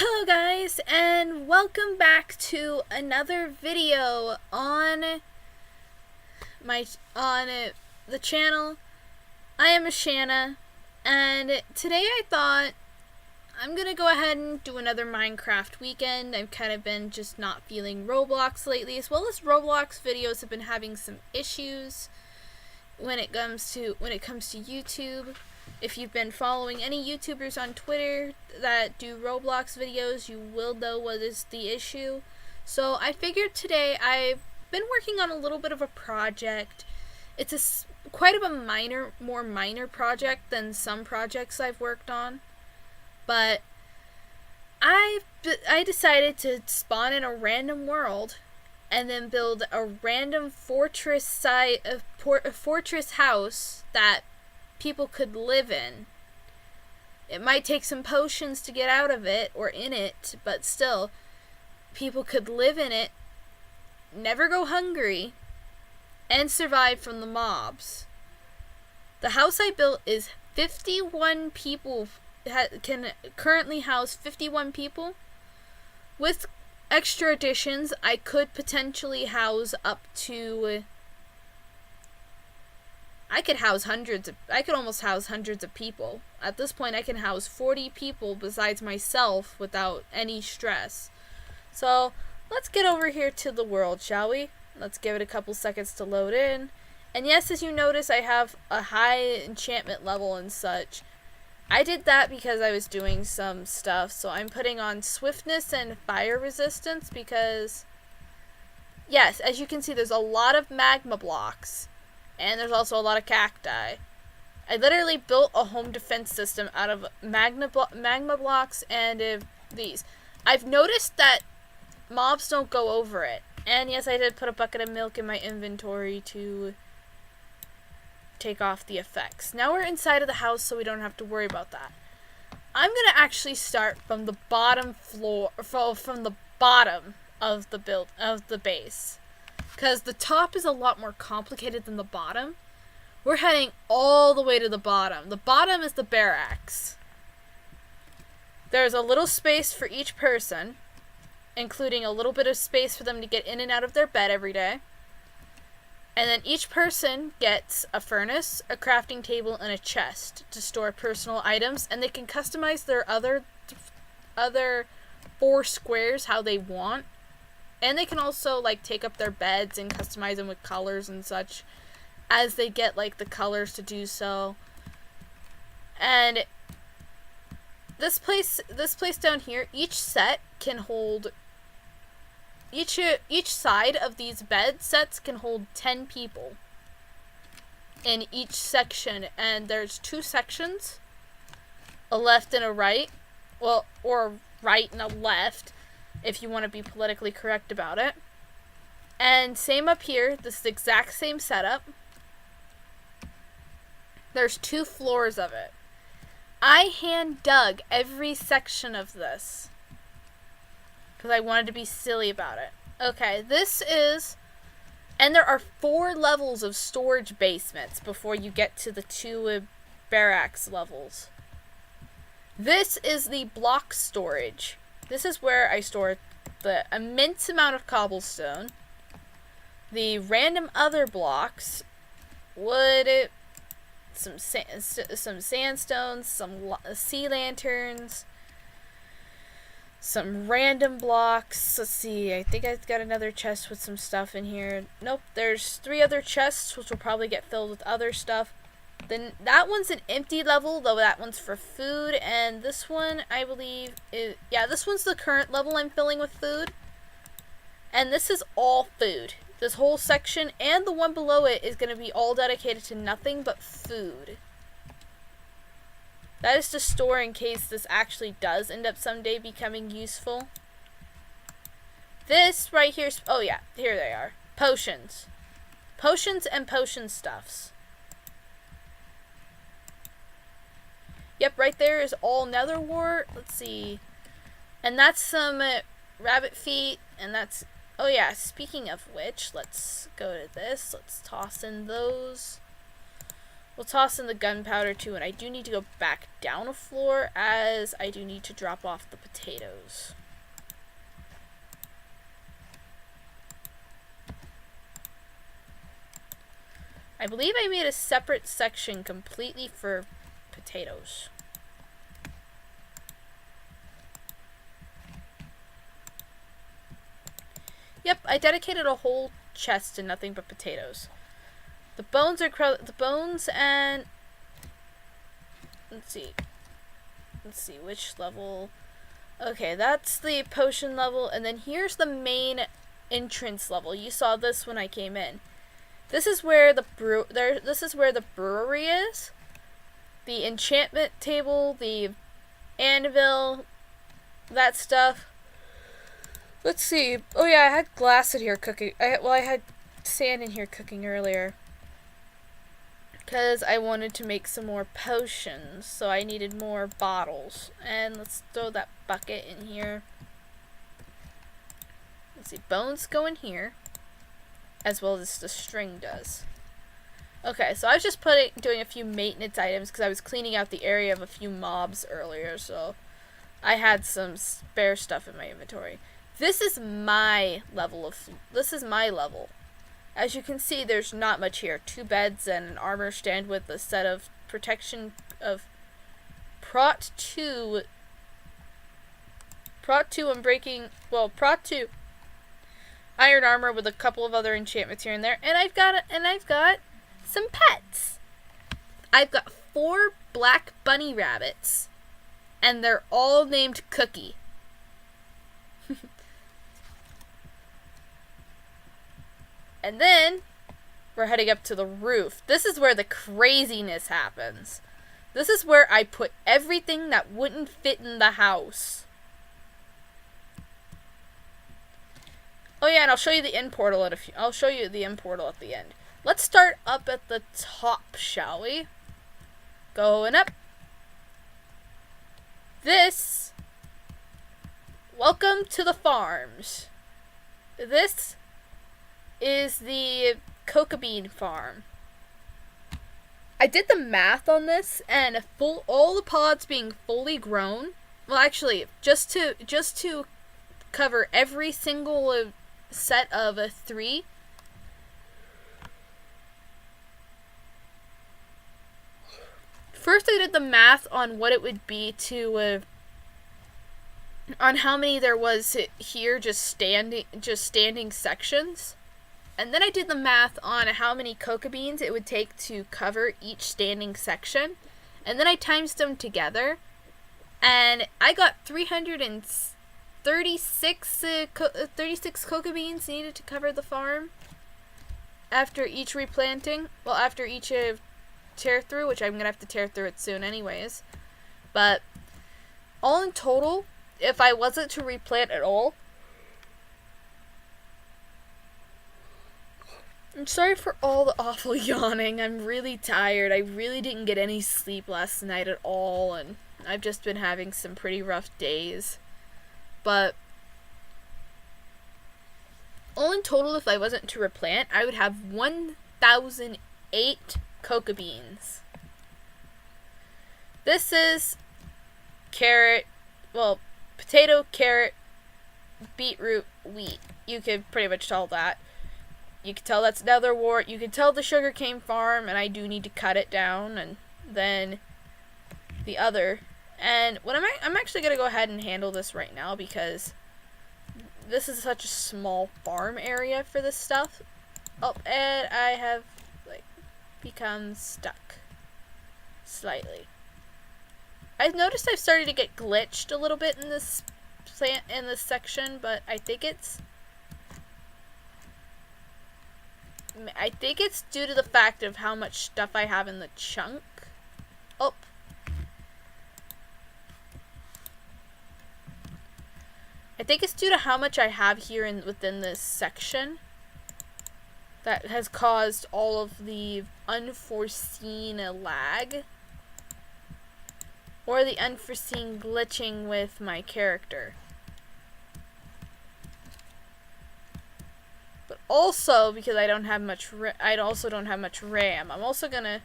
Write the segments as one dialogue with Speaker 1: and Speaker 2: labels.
Speaker 1: Hello guys, and welcome back to another video on the channel. I am Ashana, and today I thought I'm gonna go ahead and do another Minecraft weekend. I've kind of been just not feeling Roblox lately, as well as Roblox videos have been having some issues when it comes to YouTube. If you've been following any YouTubers on Twitter that do Roblox videos, you will know what is the issue. So I figured today I've been working on a little bit of a project. It's quite of a more minor project than some projects I've worked on. But I decided to spawn in a random world and then build a random fortress house that people could live in. It might take some potions to get out of it or in it, but still, people could live in it, never go hungry, and survive from the mobs. The house I built is 51 people, can currently house 51 people. With extra additions, I could potentially house up to I could almost house hundreds of people. At this point, I can house 40 people besides myself without any stress. So, let's get over here to the world, shall we? Let's give it a couple seconds to load in. And yes, as you notice, I have a high enchantment level and such. I did that because I was doing some stuff, so I'm putting on swiftness and fire resistance because, yes, as you can see, there's a lot of magma blocks. And there's also a lot of cacti. I literally built a home defense system out of magma blocks and these. I've noticed that mobs don't go over it. And yes, I did put a bucket of milk in my inventory to take off the effects. Now we're inside of the house, so we don't have to worry about that. I'm going to actually start from the bottom floor, from the bottom of the base. Because the top is a lot more complicated than the bottom. We're heading all the way to the bottom. The bottom is the barracks. There's a little space for each person, including a little bit of space for them to get in and out of their bed every day. And then each person gets a furnace, a crafting table, and a chest to store personal items. And they can customize their other 4 squares how they want. And they can also, like, take up their beds and customize them with colors and such as they get, like, the colors to do so. And this place down here, each set can hold, each side of these bed sets can hold 10 people in each section. And there's 2 sections, a left and a right. Well, or a right and a left, if you want to be politically correct about it. And same up here, this is the exact same setup. There's 2 floors of it. I hand dug every section of this because I wanted to be silly about it. Okay, and there are 4 levels of storage basements before you get to the 2 barracks levels. This is the block storage. This is where I store the immense amount of cobblestone, the random other blocks, wood, some sandstones, some sea lanterns, some random blocks. Let's see, I think I've got another chest with some stuff in here. Nope, there's 3 other chests, which will probably get filled with other stuff. Then that one's an empty level, though that one's for food, and this one, I believe, this one's the current level I'm filling with food. And this is all food. This whole section, and the one below it, is going to be all dedicated to nothing but food. That is to store in case this actually does end up someday becoming useful. This right here, oh yeah, here they are. Potions. Potions and potion stuffs. Yep, right there is all nether wart. Let's see. And that's some rabbit feet. And that's, oh yeah, speaking of which, let's go to this. Let's toss in those. We'll toss in the gunpowder too, and I do need to go back down a floor as I do need to drop off the potatoes. I believe I made a separate section completely for potatoes. Yep, I dedicated a whole chest to nothing but potatoes. The bones and let's see which level. Okay, that's the potion level, and then here's the main entrance level. You saw this when I came in. This is where the brewery is. The enchantment table, the anvil, that stuff. Let's see. Oh yeah, I had glass in here cooking. I had sand in here cooking earlier. Because I wanted to make some more potions, so I needed more bottles. And let's throw that bucket in here. Let's see, bones go in here, as well as the string does. Okay, so I was just doing a few maintenance items because I was cleaning out the area of a few mobs earlier, so I had some spare stuff in my inventory. This is my level. As you can see, there's not much here. 2 beds and an armor stand with a set of protection of Prot 2 Prot 2 iron armor with a couple of other enchantments here and there. And I've got some pets. I've got 4 black bunny rabbits, and they're all named Cookie. And then we're heading up to the roof. This is where the craziness happens. This is where I put everything that wouldn't fit in the house. Oh yeah, and I'll show you the end portal at the end. Let's start up at the top, shall we? Going up. Welcome to the farms. This is the coca bean farm. I did the math on this, and all the pods being fully grown. Well, actually, just to cover every single set of 3. First, I did the math on what it would be on how many there was here, just standing sections. And then I did the math on how many coca beans it would take to cover each standing section. And then I times them together. And I got 336 coca beans needed to cover the farm. After each replanting. Well, after each tear through, which I'm going to have to tear through it soon anyways. But all in total, if I wasn't to replant at all, I'm sorry for all the awful yawning. I'm really tired. I really didn't get any sleep last night at all, and I've just been having some pretty rough days. But all in total, if I wasn't to replant, I would have 1,008 coca beans. This is potato, carrot, beetroot, wheat. You could pretty much tell that. You can tell that's netherwort. You can tell the sugarcane farm, and I do need to cut it down, and then the other. And I'm actually going to go ahead and handle this right now because this is such a small farm area for this stuff. Oh, and I have become stuck slightly. I've noticed I've started to get glitched a little bit in this section, but I think it's due to the fact of how much stuff I have in the chunk. Oh. I think it's due to how much I have here within this section that has caused all of the unforeseen lag. Or the unforeseen glitching with my character. But also because I also don't have much RAM. I'm also gonna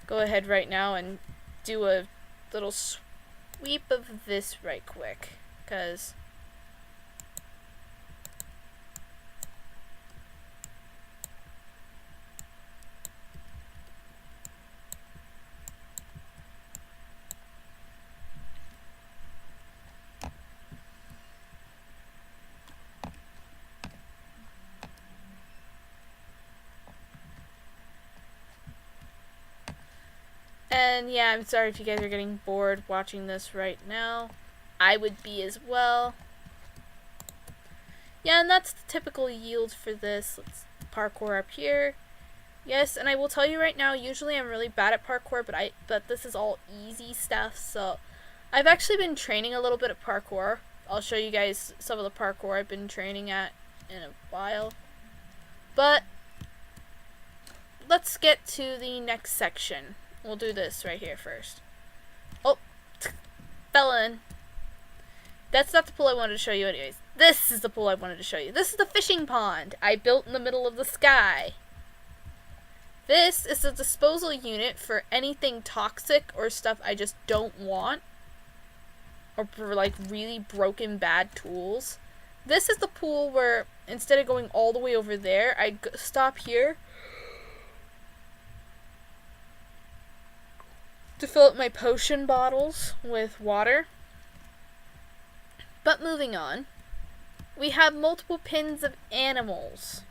Speaker 1: go ahead right now and do a little sweep of this right quick, because and yeah, I'm sorry if you guys are getting bored watching this right now. I would be as well. Yeah, and that's the typical yield for this. Let's parkour up here. Yes, and I will tell you right now, usually I'm really bad at parkour, but this is all easy stuff, so I've actually been training a little bit of parkour. I'll show you guys some of the parkour I've been training at in a while. But let's get to the next section. We'll do this right here first. Oh, fell in. That's not the pool I wanted to show you anyways. This is the pool I wanted to show you. This is the fishing pond I built in the middle of the sky. This is the disposal unit for anything toxic or stuff I just don't want. Or for like really broken bad tools. This is the pool where instead of going all the way over there, I stop here to fill up my potion bottles with water. But moving on, we have multiple pins of animals.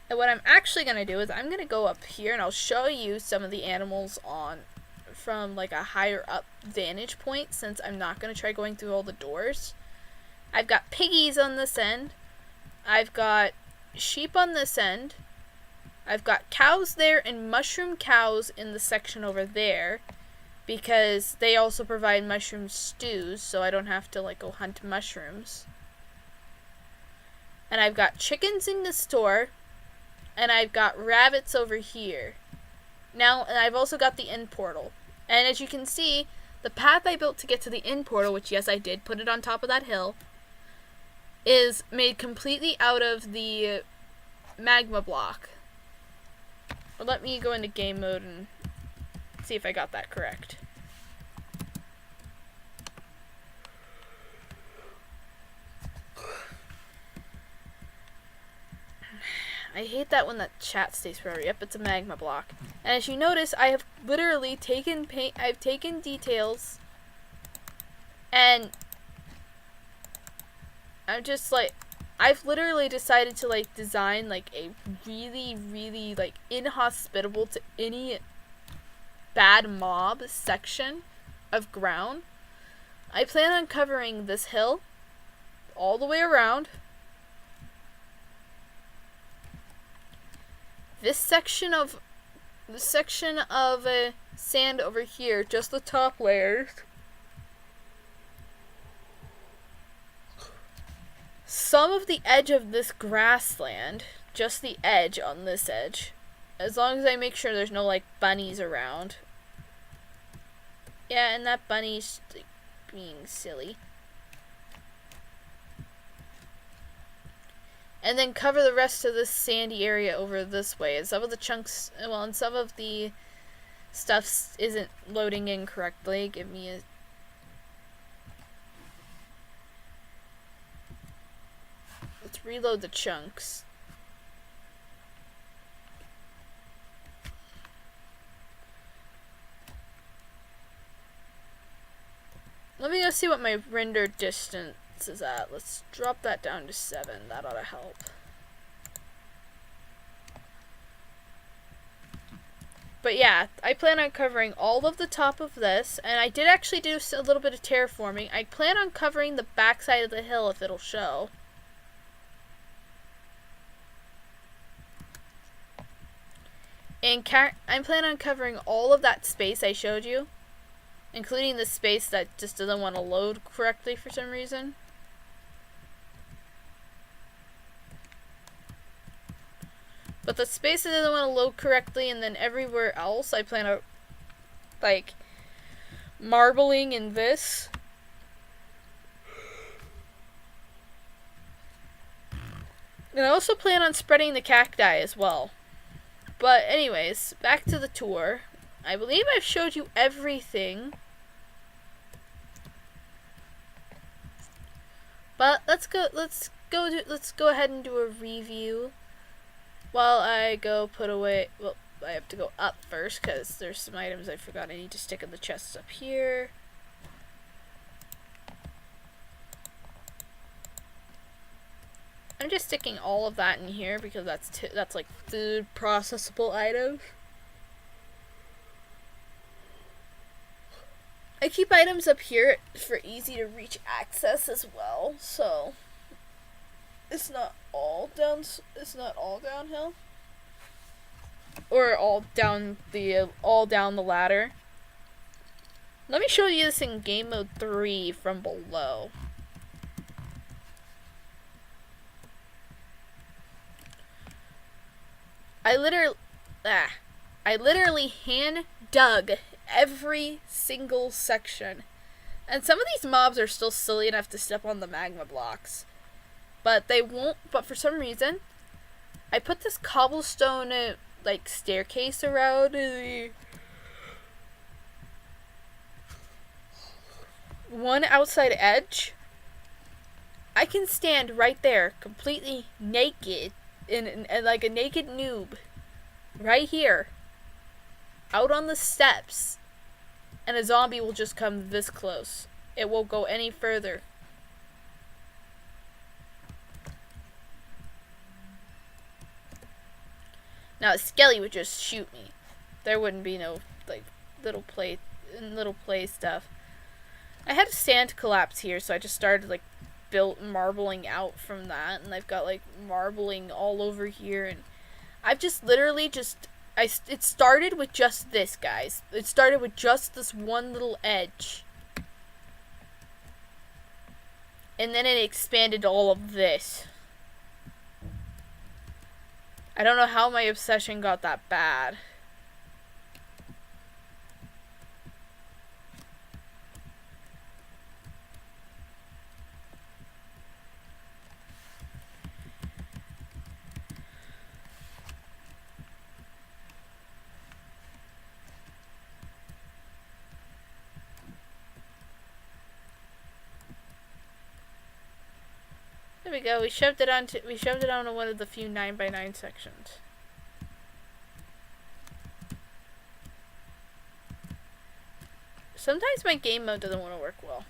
Speaker 1: And what I'm actually going to do is I'm going to go up here and I'll show you some of the animals from like a higher up vantage point, since I'm not going to try going through all the doors. I've got piggies on this end. I've got sheep on this end. I've got cows there and mushroom cows in the section over there, because they also provide mushroom stews, so I don't have to like go hunt mushrooms. And I've got chickens in the store, and I've got rabbits over here. Now, and I've also got the end portal. And as you can see, the path I built to get to the end portal, which yes I did put it on top of that hill, is made completely out of the magma block. But let me go into game mode and see if I got that correct. I hate that when that chat stays forever. Yep, it's a magma block. And as you notice, I have literally taken I've taken details, and I'm just like, I've literally decided to like design like a really, really like inhospitable to any bad mob section of ground. I plan on covering this hill all the way around. This section of sand over here, just the top layers. Some of the edge of this grassland, just the edge on this edge. As long as I make sure there's no like bunnies around. Yeah, and that bunny's like, being silly. And then cover the rest of this sandy area over this way. And some of the chunks, well, and some of the stuff isn't loading in correctly. Give me a... Let's reload the chunks. Let me go see what my render distance is at. Let's drop that down to 7. That ought to help. But yeah, I plan on covering all of the top of this, and I did actually do a little bit of terraforming. I plan on covering the backside of the hill if it'll show. And I plan on covering all of that space I showed you, including the space that just doesn't want to load correctly for some reason. But the space that doesn't want to load correctly, and then everywhere else, I plan on, like, marbling in this. And I also plan on spreading the cacti as well. But anyways, back to the tour. I believe I've showed you everything. But let's go ahead and do a review while I go put away. Well, I have to go up first because there's some items I forgot I need to stick in the chests up here. I'm just sticking all of that in here because that's like food processable items. I keep items up here for easy to reach access as well, so it's not all downhill. Or all down the ladder. Let me show you this in game mode 3 from below. I literally hand dug every single section. And some of these mobs are still silly enough to step on the magma blocks. But they won't, but for some reason, I put this cobblestone, like, staircase around the one outside edge. I can stand right there, completely naked, and like a naked noob, right here, out on the steps, and a zombie will just come this close. It won't go any further. Now a skelly would just shoot me. There wouldn't be no like little play stuff. I had a sand collapse here, so I just started like built marbling out from that, and I've got like marbling all over here, and I've just literally it started with just this, guys. It started with just this one little edge, and then it expanded all of this. I don't know how my obsession got that bad. There we go. We shoved it onto one of the few 9x9 sections. Sometimes my game mode doesn't want to work well.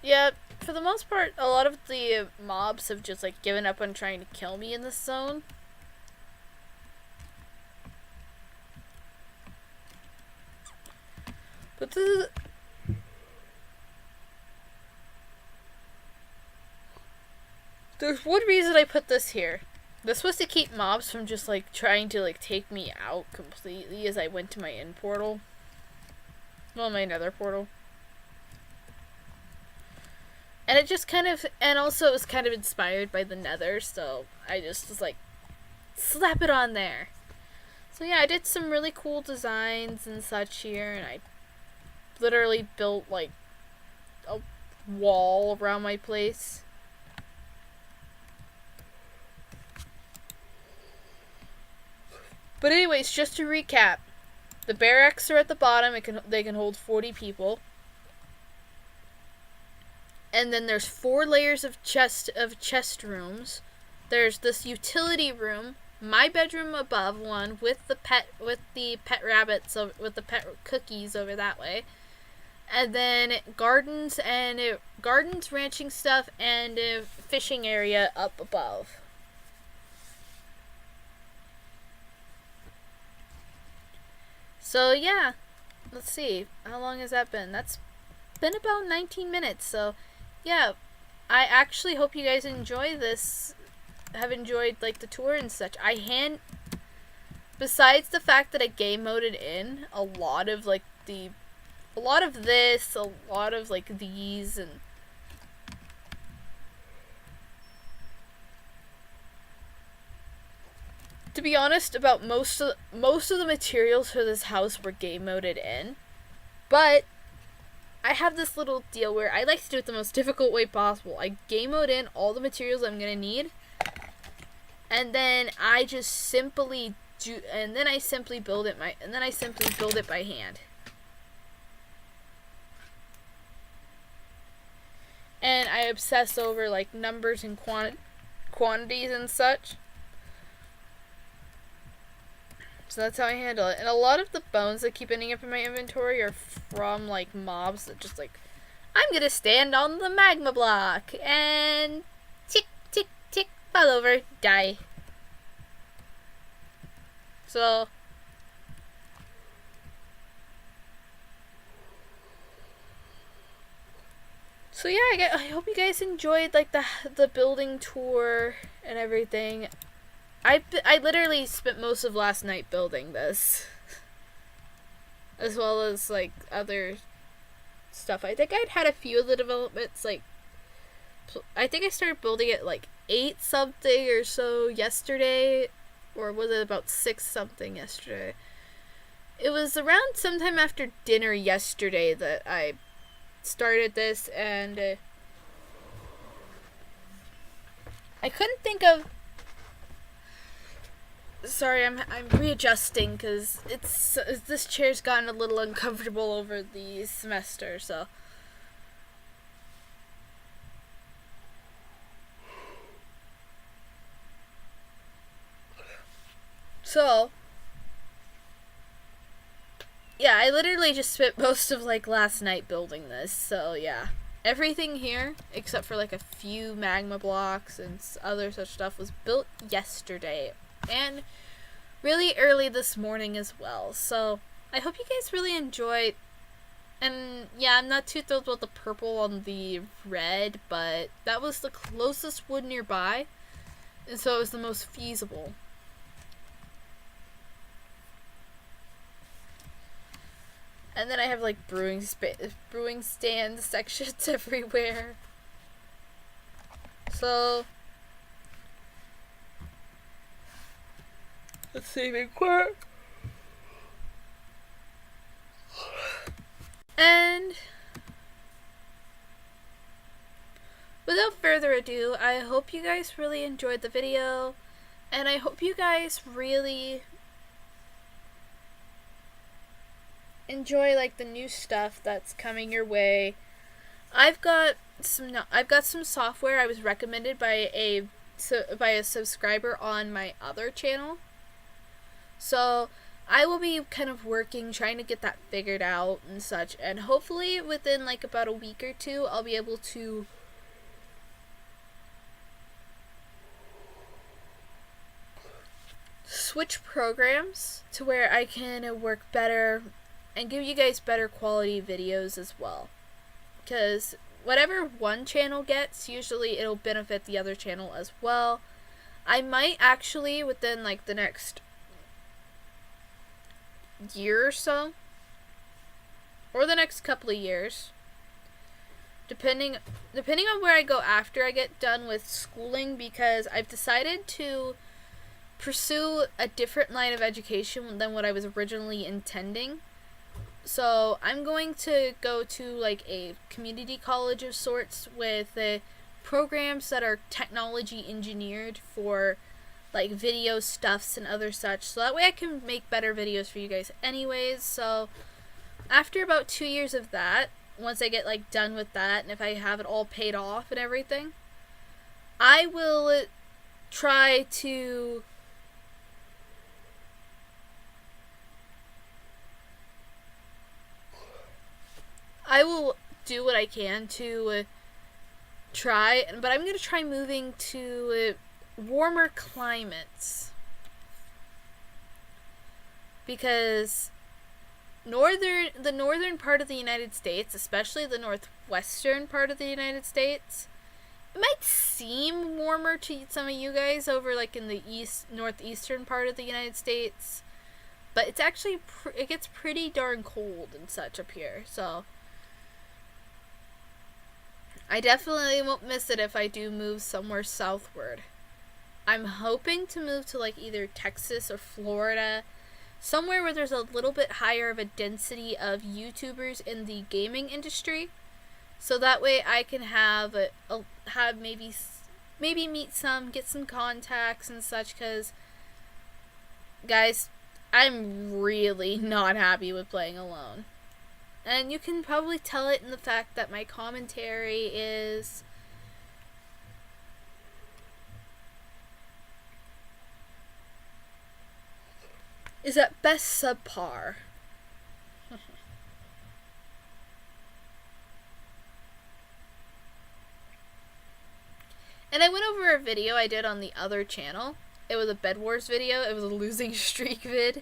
Speaker 1: Yeah, for the most part, a lot of the mobs have just like given up on trying to kill me in this zone. But this is... There's one reason I put this here. This was to keep mobs from just like trying to like take me out completely as I went to my end portal. Well, my nether portal. And it just kind of, and also it was kind of inspired by the nether, so I just was like, slap it on there. So yeah, I did some really cool designs and such here, and I literally built like a wall around my place. But anyways, just to recap, the barracks are at the bottom. They can hold 40 people. And then there's 4 layers of chest rooms. There's this utility room, my bedroom above one with the pet rabbits with the pet cookies over that way. And then gardens, ranching stuff, and a fishing area up above. So yeah, let's see, how long has that been? That's been about 19 minutes, so yeah, I actually hope you guys enjoy this, have enjoyed like the tour and such. Besides the fact that I game moded in a lot of like these, and to be honest, about most of the materials for this house were game moded in, but I have this little deal where I like to do it the most difficult way possible. I game mode in all the materials I'm gonna need, and then I just simply do, and then I simply build it by hand. And I obsess over like numbers and quantities and such. So that's how I handle it. And a lot of the bones that keep ending up in my inventory are from like mobs that just like, I'm gonna stand on the magma block and tick tick tick, fall over, die. So yeah, I hope you guys enjoyed like the building tour and everything. I literally spent most of last night building this, as well as like other stuff. I think I'd had a few of the developments. Like, I think I started building it like 8 something or so yesterday, or was it about 6 something yesterday? It was around sometime after dinner yesterday that I started this, and I couldn't think of. Sorry, I'm readjusting because this chair's gotten a little uncomfortable over the semester, so. So, yeah, I literally just spent most of like last night building this, so yeah. Everything here, except for like a few magma blocks and other such stuff, was built yesterday. And really early this morning as well. So I hope you guys really enjoyed. And yeah, I'm not too thrilled about the purple on the red, but that was the closest wood nearby, and so it was the most feasible. And then I have like brewing stand sections everywhere. So let's see, big quirk. And without further ado, I hope you guys really enjoyed the video, and I hope you guys really enjoy like the new stuff that's coming your way. I've got some software I was recommended by a subscriber on my other channel. So I will be kind of trying to get that figured out and such, and hopefully within like about a week or two I'll be able to switch programs to where I can work better and give you guys better quality videos as well. Because whatever one channel gets, usually it'll benefit the other channel as well. I might actually, within like the next year or so, or the next couple of years, depending on where I go after I get done with schooling, because I've decided to pursue a different line of education than what I was originally intending. So I'm going to go to like a community college of sorts with programs that are technology engineered for like video stuffs and other such, so that way I can make better videos for you guys anyways. So after about 2 years of that, once I get like done with that, and if I have it all paid off and everything, I will try to do what I can to try, but I'm going to try moving to warmer climates, because the northern part of the United States, especially the northwestern part of the United States, it might seem warmer to some of you guys over like in the northeastern part of the United States, but it's actually it gets pretty darn cold and such up here. So I definitely won't miss it if I do move somewhere southward. I'm hoping to move to like either Texas or Florida, somewhere where there's a little bit higher of a density of YouTubers in the gaming industry, so that way I can have maybe maybe meet some, get some contacts and such, because, guys, I'm really not happy with playing alone. And you can probably tell it in the fact that my commentary is at best subpar. And I went over a video I did on the other channel. It was a Bed Wars video. It was a losing streak vid.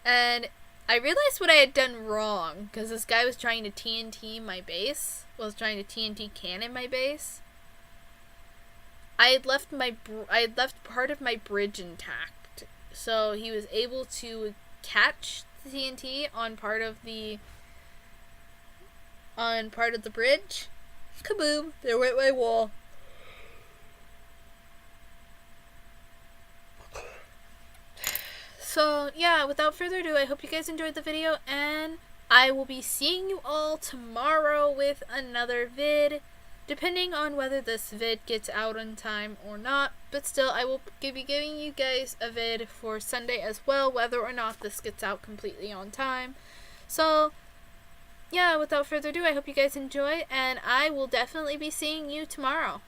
Speaker 1: And I realized what I had done wrong, because this guy was trying to TNT my base. Was trying to TNT cannon my base. I had left part of my bridge intact. So he was able to catch the TNT on part of the bridge. Kaboom! There went my wall. So, yeah, without further ado, I hope you guys enjoyed the video, and I will be seeing you all tomorrow with another vid, depending on whether this vid gets out on time or not. But still, I will be giving you guys a vid for Sunday as well, whether or not this gets out completely on time. So, yeah, without further ado, I hope you guys enjoy, and I will definitely be seeing you tomorrow.